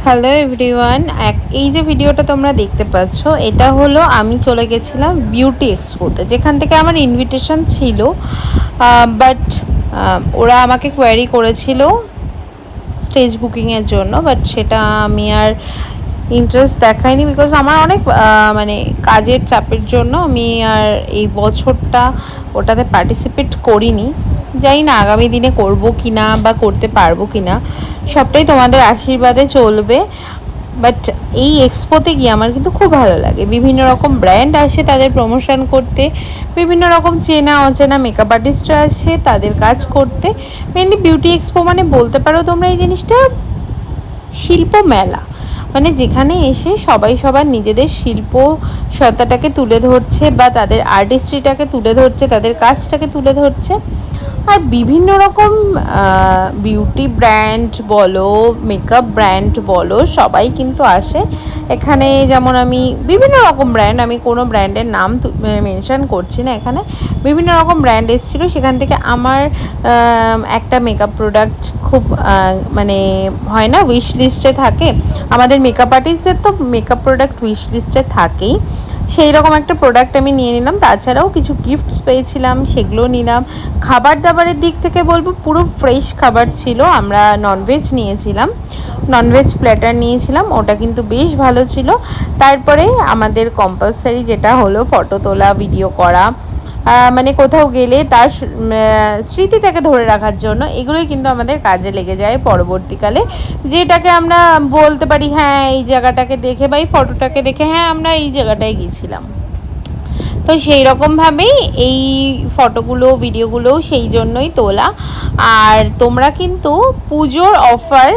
Hello everyone, এই যে ভিডিওটা তোমরা দেখতে পাচ্ছ এটা হলো আমি চলে গেছিলাম বিউটি এক্সপোতে, যেখান থেকে আমার ইনভিটেশন ছিল, বাট ওরা আমাকে কোয়ারি করেছিল স্টেজ বুকিংয়ের জন্য, বাট সেটা আমি আর ইন্টারেস্ট দেখাইনি, বিকজ আমার অনেক মানে কাজের চাপের জন্য আমি আর এই বছরটা ওটাতে পার্টিসিপেট করিনি। জানি না আগামী দিনে করব কি না বা করতে পারবো কি না, সবটাই তোমাদের আশীর্বাদে চলবে। বাট এই এক্সপোতে গিয়ে আমার কিন্তু খুব ভালো লাগে। বিভিন্ন রকম ব্র্যান্ড আসে তাদের প্রমোশন করতে, বিভিন্ন রকম চেনা অচেনা মেকআপ আর্টিস্টরা আসে তাদের কাজ করতে। মেনলি বিউটি এক্সপো মানে বলতে পারো তোমরা এই জিনিসটা শিল্প মেলা, মানে যেখানে এসে সবাই সবার নিজেদের শিল্প সত্তাটাকে তুলে ধরছে বা তাদের আর্টিস্ট্রিটাকে তুলে ধরছে, তাদের কাজটাকে তুলে ধরছে। আর বিভিন্ন রকম বিউটি ব্র্যান্ড বলো, মেকআপ ব্র্যান্ড বলো, সবাই কিন্তু আসে এখানে। যেমন আমি বিভিন্ন রকম ব্র্যান্ড, আমি কোনো ব্র্যান্ডের নাম মেনশন করছি না, এখানে বিভিন্ন রকম ব্র্যান্ড এসেছিলো। সেখান থেকে আমার একটা মেকআপ প্রোডাক্ট খুব মানে হয় না উইশ লিস্টে থাকে, আমাদের মেকআপ আর্টিস্টদের তো মেকআপ প্রোডাক্ট উইশ লিস্টে থাকেই, সেই রকম একটা প্রোডাক্ট আমি নিয়ে নিলাম। তাছাড়াও কিছু গিফটস পেয়েছিলাম, সেগুলো নিলাম। খাবার দাবারের দিক থেকে বলবো পুরো ফ্রেশ খাবার ছিল। আমরা ননভেজ নিয়েছিলাম, ননভেজ প্ল্যাটার নিয়েছিলাম, ওটা কিন্তু বেশ ভালো ছিল। তারপরে আমাদের কম্পালসারি যেটা হলো ফটো তোলা, ভিডিও করা, মানে কোথাও গেলে তার স্মৃতিটাকে ধরে রাখার জন্য এগুলোই কিন্তু আমাদের কাজে লেগে যায় পরবর্তীকালে, যেটাকে আমরা বলতে পারি হ্যাঁ এই জায়গাটাকে দেখে বা এই ফটোটাকে দেখে হ্যাঁ আমরা এই জায়গাটায় গিয়েছিলাম। তো সেই রকমভাবেই এই ফটোগুলো ভিডিওগুলোও সেই জন্যই তোলা। আর তোমরা কিন্তু পুজোর অফার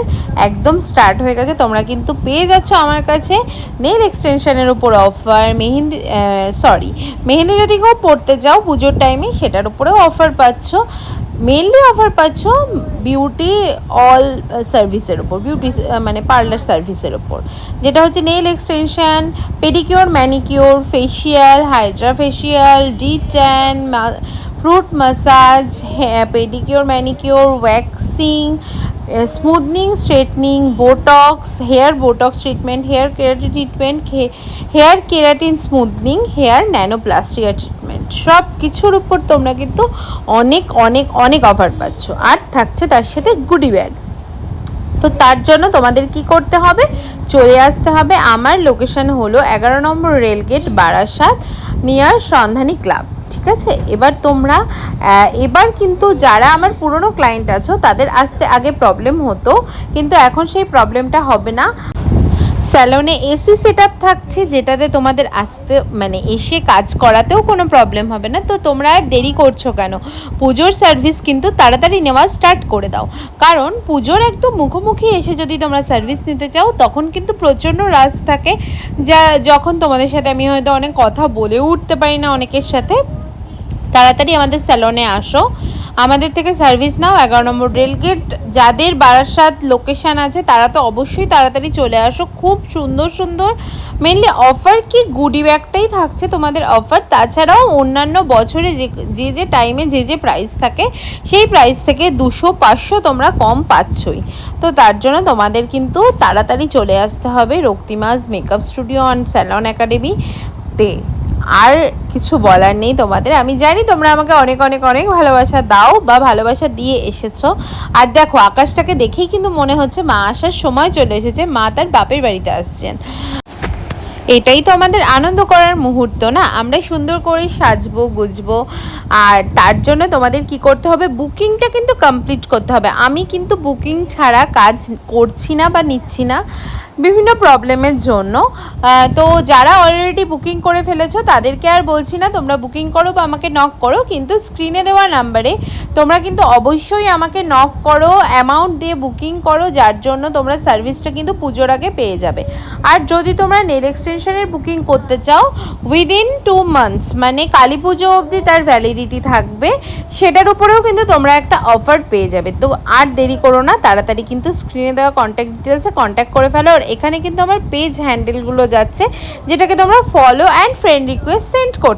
একদম স্টার্ট হয়ে গেছে, তোমরা কিন্তু পেয়ে যাচ্ছ আমার কাছে নেল এক্সটেনশনের উপর অফার, মেহেন্দি যদি কেউ পড়তে চাও পুজোর টাইমে সেটার উপরেও অফার পাচ্ছ। মেনলি অফার পাচ্ছ বিউটি অল সার্ভিসের ওপর, বিউটি মানে পার্লার সার্ভিসের ওপর, যেটা হচ্ছে nail extension, pedicure, manicure, facial, hydra facial, ডি10, fruit massage, pedicure, manicure, waxing, smoothing, straightening, botox, hair botox treatment, hair keratin treatment, hair keratin smoothing, hair nanoplastia treatment, সব কিছুর উপর তোমরা কিন্তু অনেক অনেক অনেক অফার পাচ্ছ। আর থাকছে তার সাথে গুডি ব্যাগ। তো তার জন্য তোমাদের কি করতে হবে, চলে আসতে হবে। আমার লোকেশন হলো 11 নম্বর রেলগেট, বারাসাত, নিয়ার সন্ধানী ক্লাব। ঠিক আছে, এবার তোমরা এবার কিন্তু যারা আমার পুরনো ক্লায়েন্ট আছো তাদের আসতে আগে প্রবলেম হতো, কিন্তু এখন সেই প্রবলেমটা হবে না। স্যালনে এসি সেট আপ থাকছে, যেটাতে তোমাদের আসতে মানে এসে কাজ করাতেও কোনো প্রবলেম হবে না। তো তোমরা আর দেরি করছো কেন, পুজোর সার্ভিস কিন্তু তাড়াতাড়ি নেওয়া স্টার্ট করে দাও। কারণ পুজোর একদম মুখোমুখি এসে যদি তোমরা সার্ভিস নিতে চাও তখন কিন্তু প্রচণ্ড রাশ থাকে, যখন তোমাদের সাথে আমি হয়তো অনেক কথা বলেও উঠতে পারি না অনেকের সাথে। তাড়াতাড়ি আমাদের স্যালনে আসো, আমাদের থেকে সার্ভিস নাও। 11 নম্বর রেলগেট, যাদের বারাসাত লোকেশান আছে তারা তো অবশ্যই তাড়াতাড়ি চলে আসো। খুব সুন্দর সুন্দর মেনলি অফার কি গুডি ব্যাগটাই থাকছে তোমাদের অফার। তাছাড়াও অন্যান্য বছরে যে টাইমে যে প্রাইস থাকে সেই প্রাইস থেকে 200-500 তোমরা কম পাচ্ছই। তো তার জন্য তোমাদের কিন্তু তাড়াতাড়ি চলে আসতে হবে রক্তিমাস মেকআপ স্টুডিও অ্যান্ড স্যালন একাডেমিতে। আর কিছু বলার নেই তোমাদের, আমি জানি তোমরা আমাকে অনেক অনেক অনেক ভালোবাসা দাও বা ভালোবাসা দিয়ে এসেছো। আর দেখো আকাশটাকে দেখেই কিন্তু মনে হচ্ছে মা আসার সময় চলে এসেছে, মা তার বাপের বাড়িতে আসছেন। এটাই তো আমাদের আনন্দ করার মুহূর্ত না, আমরা সুন্দর করে সাজবো গুজবো। আর তার জন্য তোমাদের কি করতে হবে, বুকিংটা কিন্তু কমপ্লিট করতে হবে। আমি কিন্তু বুকিং ছাড়া কাজ করছি না বা নিচ্ছি না বিভিন্ন প্রবলেমের জন্য। তো যারা অলরেডি বুকিং করে ফেলেছো তাদেরকে আর বলছি না তোমরা বুকিং করো বা আমাকে নক করো, কিন্তু স্ক্রিনে দেওয়া নাম্বারে তোমরা কিন্তু অবশ্যই আমাকে নক করো, অ্যামাউন্ট দিয়ে বুকিং করো, যার জন্য তোমরা সার্ভিসটা কিন্তু পুজোর আগে পেয়ে যাবে। আর যদি তোমরা নেল এক্সটেনশনের বুকিং করতে চাও উইদিন 2 মান্থস মানে কালী পুজো অবধি তার ভ্যালিডিটি থাকবে, সেটার উপরেও কিন্তু তোমরা একটা অফার পেয়ে যাবে। তো আর দেরি করো না, তাড়াতাড়ি কিন্তু স্ক্রিনে দেওয়া কন্ট্যাক্ট ডিটেলসে কন্ট্যাক্ট করে ফেলো। আর এখানে কিন্তু আমার পেজ হ্যান্ডেলগুলো যাচ্ছে, যেটাকে তোমরা follow and friend request send করো।